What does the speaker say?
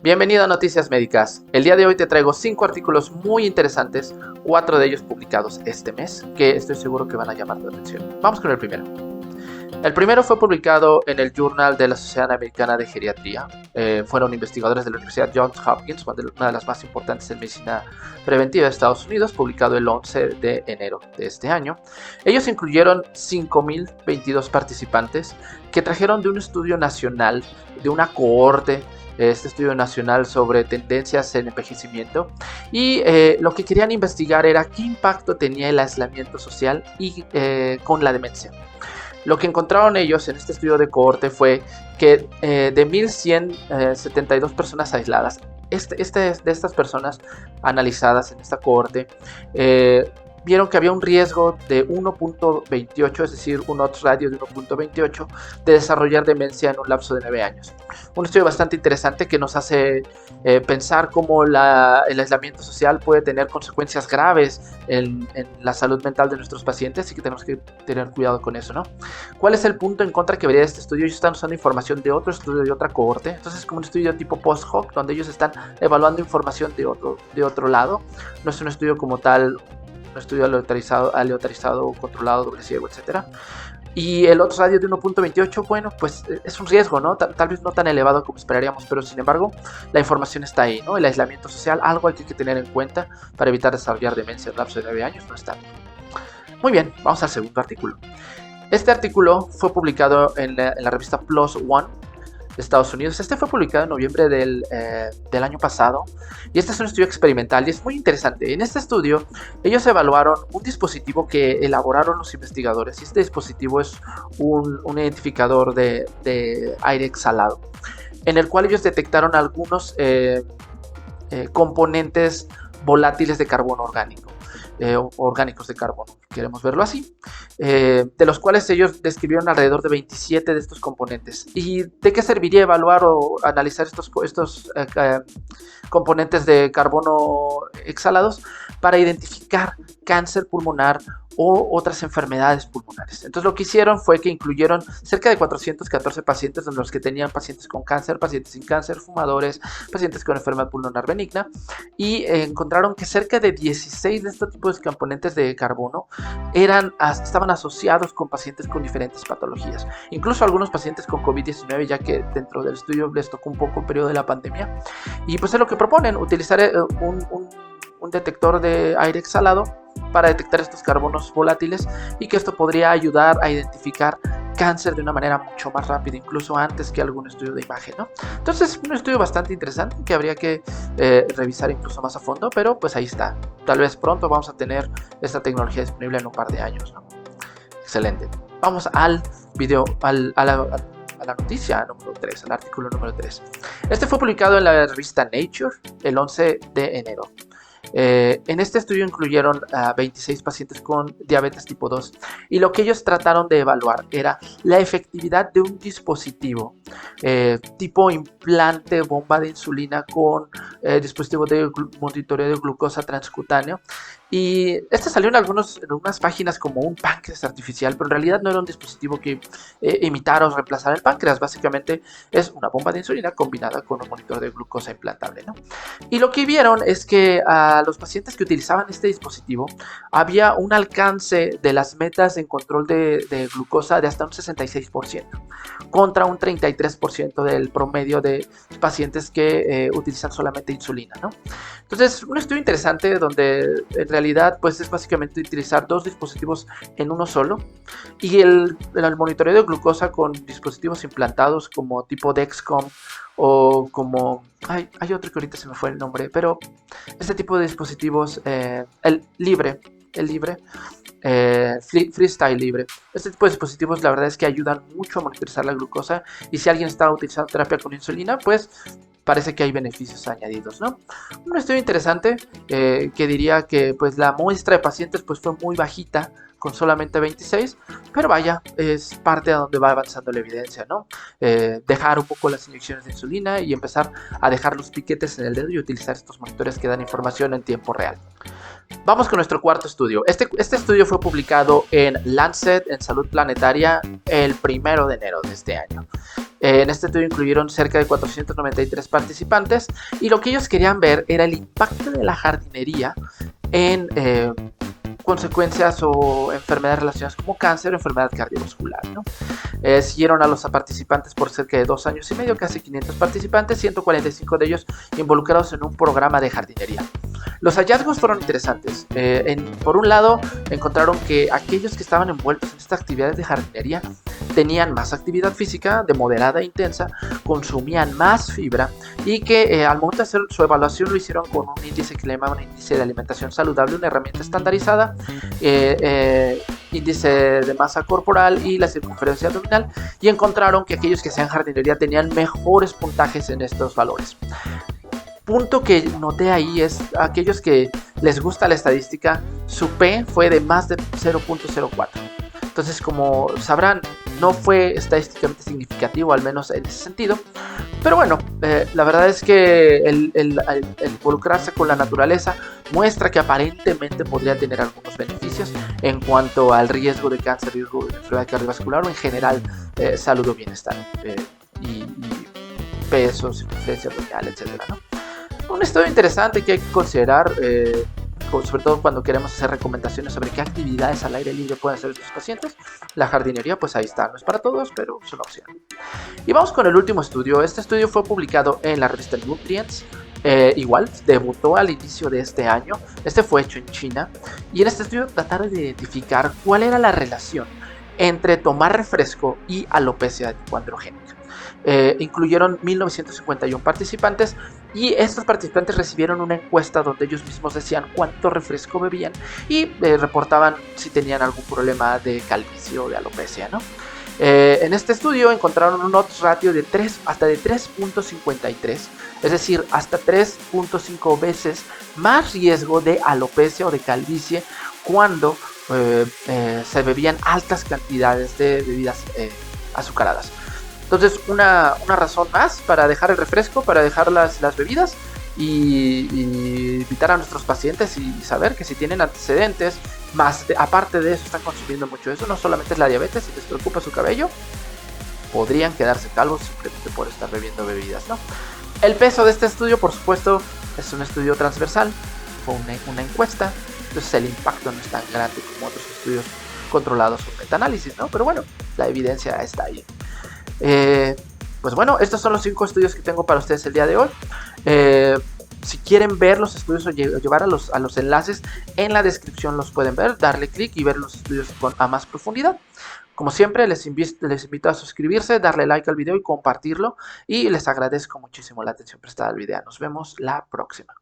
Bienvenido a Noticias Médicas. El día de hoy te traigo 5 artículos muy interesantes, 4 de ellos publicados este mes, que estoy seguro que van a llamar tu atención. Vamos con el primero. El primero fue publicado en el Journal de la Sociedad Americana de Geriatría. Fueron investigadores de la Universidad Johns Hopkins, una de las más importantes en medicina preventiva de Estados Unidos, publicado el 11 de enero de este año. Ellos incluyeron 5.022 participantes que trajeron de un estudio nacional, de una cohorte, este estudio nacional sobre tendencias en envejecimiento, y lo que querían investigar era qué impacto tenía el aislamiento social y con la demencia. Lo que encontraron ellos en este estudio de cohorte fue que de 1.172 personas aisladas, de estas personas analizadas en esta cohorte, vieron que había un riesgo de 1.28, es decir, un odds radio de 1.28 de desarrollar demencia en un lapso de 9 años. Un estudio bastante interesante que nos hace pensar cómo el aislamiento social puede tener consecuencias graves en la salud mental de nuestros pacientes y que tenemos que tener cuidado con eso, ¿no? ¿Cuál es el punto en contra que vería de este estudio? Ellos están usando información de otro estudio, de otra cohorte, entonces es como un estudio tipo post-hoc, donde ellos están evaluando información de otro lado. No es un estudio como tal, un estudio aleatorizado, controlado, doble ciego, etc. Y el odds radio de 1.28, bueno, pues es un riesgo, ¿no? Tal vez no tan elevado como esperaríamos, pero sin embargo, la información está ahí, ¿no? El aislamiento social, algo hay que tener en cuenta para evitar desarrollar demencia en un lapso de 9 años, no está bien. Muy bien, vamos al segundo artículo. Este artículo fue publicado en la revista PLOS ONE de Estados Unidos. Este fue publicado en noviembre del año pasado, y este es un estudio experimental y es muy interesante. En este estudio ellos evaluaron un dispositivo que elaboraron los investigadores, y este dispositivo es un identificador de aire exhalado, en el cual ellos detectaron algunos componentes volátiles de carbono orgánico, orgánicos de carbono, queremos verlo así, de los cuales ellos describieron alrededor de 27 de estos componentes. ¿Y de qué serviría evaluar o analizar estos componentes de carbono exhalados? Para identificar cáncer pulmonar o otras enfermedades pulmonares. Entonces lo que hicieron fue que incluyeron cerca de 414 pacientes, de los que tenían pacientes con cáncer, pacientes sin cáncer, fumadores, pacientes con enfermedad pulmonar benigna, y encontraron que cerca de 16 de estos tipos de componentes de carbono estaban asociados con pacientes con diferentes patologías, incluso algunos pacientes con COVID-19, ya que dentro del estudio les tocó un poco el periodo de la pandemia. Y pues es lo que proponen, utilizar un detector de aire exhalado para detectar estos carbonos volátiles, y que esto podría ayudar a identificar cáncer de una manera mucho más rápida, incluso antes que algún estudio de imagen, ¿no? Entonces, un estudio bastante interesante que habría que revisar incluso más a fondo, pero pues ahí está. Tal vez pronto vamos a tener esta tecnología disponible en un par de años, ¿no? Excelente. Vamos al video, a la noticia número 3, al artículo número 3. Este fue publicado en la revista Nature el 11 de enero. En este estudio incluyeron a 26 pacientes con diabetes tipo 2, y lo que ellos trataron de evaluar era la efectividad de un dispositivo tipo implante, bomba de insulina con dispositivo de monitoreo de glucosa transcutáneo. Y este salió en algunas páginas como un páncreas artificial, pero en realidad no era un dispositivo que imitara o reemplazara el páncreas. Básicamente es una bomba de insulina combinada con un monitor de glucosa implantable, ¿no? Y lo que vieron es que a los pacientes que utilizaban este dispositivo había un alcance de las metas en control de glucosa de hasta un 66%, contra un 33% del promedio de pacientes que utilizan solamente insulina, ¿no? Entonces, un estudio interesante donde en realidad pues es básicamente utilizar dos dispositivos en uno solo, y el monitoreo de glucosa con dispositivos implantados como tipo Dexcom, o como hay otro que ahorita se me fue el nombre, pero este tipo de dispositivos, el Freestyle Libre, este tipo de dispositivos la verdad es que ayudan mucho a monitorizar la glucosa, y si alguien está utilizando terapia con insulina, pues parece que hay beneficios añadidos, ¿no? Un estudio interesante que diría que pues la muestra de pacientes pues fue muy bajita, con solamente 26, pero vaya, es parte de donde va avanzando la evidencia, ¿no? Dejar un poco las inyecciones de insulina y empezar a dejar los piquetes en el dedo y utilizar estos monitores que dan información en tiempo real. Vamos con nuestro cuarto estudio. Este estudio fue publicado en Lancet, en Salud Planetaria, el 1 de enero de este año. En este estudio incluyeron cerca de 493 participantes y lo que ellos querían ver era el impacto de la jardinería en consecuencias o enfermedades relacionadas como cáncer o enfermedad cardiovascular, ¿no? Siguieron a los participantes por cerca de 2 años y medio, casi 500 participantes, 145 de ellos involucrados en un programa de jardinería. Los hallazgos fueron interesantes. Por un lado, encontraron que aquellos que estaban envueltos en estas actividades de jardinería tenían más actividad física de moderada e intensa, consumían más fibra y que al momento de hacer su evaluación lo hicieron con un índice que le llamaban índice de alimentación saludable, una herramienta estandarizada, índice de masa corporal y la circunferencia abdominal, y encontraron que aquellos que hacían jardinería tenían mejores puntajes en estos valores. Punto que noté ahí es aquellos que les gusta la estadística, su P fue de más de 0.04. Entonces, como sabrán, no fue estadísticamente significativo, al menos en ese sentido. Pero bueno, la verdad es que el involucrarse con la naturaleza muestra que aparentemente podría tener algunos beneficios en cuanto al riesgo de cáncer, riesgo de enfermedad cardiovascular o en general salud o bienestar y peso, circunferencia abdominal, etcétera, ¿no? Un estudio interesante que hay que considerar, sobre todo cuando queremos hacer recomendaciones sobre qué actividades al aire libre pueden hacer estos pacientes. La jardinería, pues ahí está, no es para todos, pero es una opción. Y vamos con el último estudio. Este estudio fue publicado en la revista Nutrients. Igual, debutó al inicio de este año. Este fue hecho en China. Y en este estudio trataron de identificar cuál era la relación entre tomar refresco y alopecia tipo androgénica. Incluyeron 1951 participantes y estos participantes recibieron una encuesta donde ellos mismos decían cuánto refresco bebían y reportaban si tenían algún problema de calvicie o de alopecia, ¿no? En este estudio encontraron un odds ratio de 3.53, es decir, hasta 3.5 veces más riesgo de alopecia o de calvicie cuando se bebían altas cantidades de bebidas azucaradas. Entonces, una razón más para dejar el refresco, para dejar las bebidas y invitar a nuestros pacientes y saber que si tienen antecedentes, aparte de eso, están consumiendo mucho eso, no solamente es la diabetes, si les preocupa su cabello, podrían quedarse calvos simplemente por estar bebiendo bebidas, ¿no? El peso de este estudio, por supuesto, es un estudio transversal, fue una encuesta, entonces el impacto no es tan grande como otros estudios controlados o metaanálisis, ¿no? Pero bueno, la evidencia está ahí. Pues bueno, estos son los 5 estudios que tengo para ustedes el día de hoy. Si quieren ver los estudios o llevar a los enlaces, en la descripción los pueden ver, darle clic y ver los estudios a más profundidad. Como siempre, les invito a suscribirse, darle like al video y compartirlo. Y les agradezco muchísimo la atención prestada al video. Nos vemos la próxima.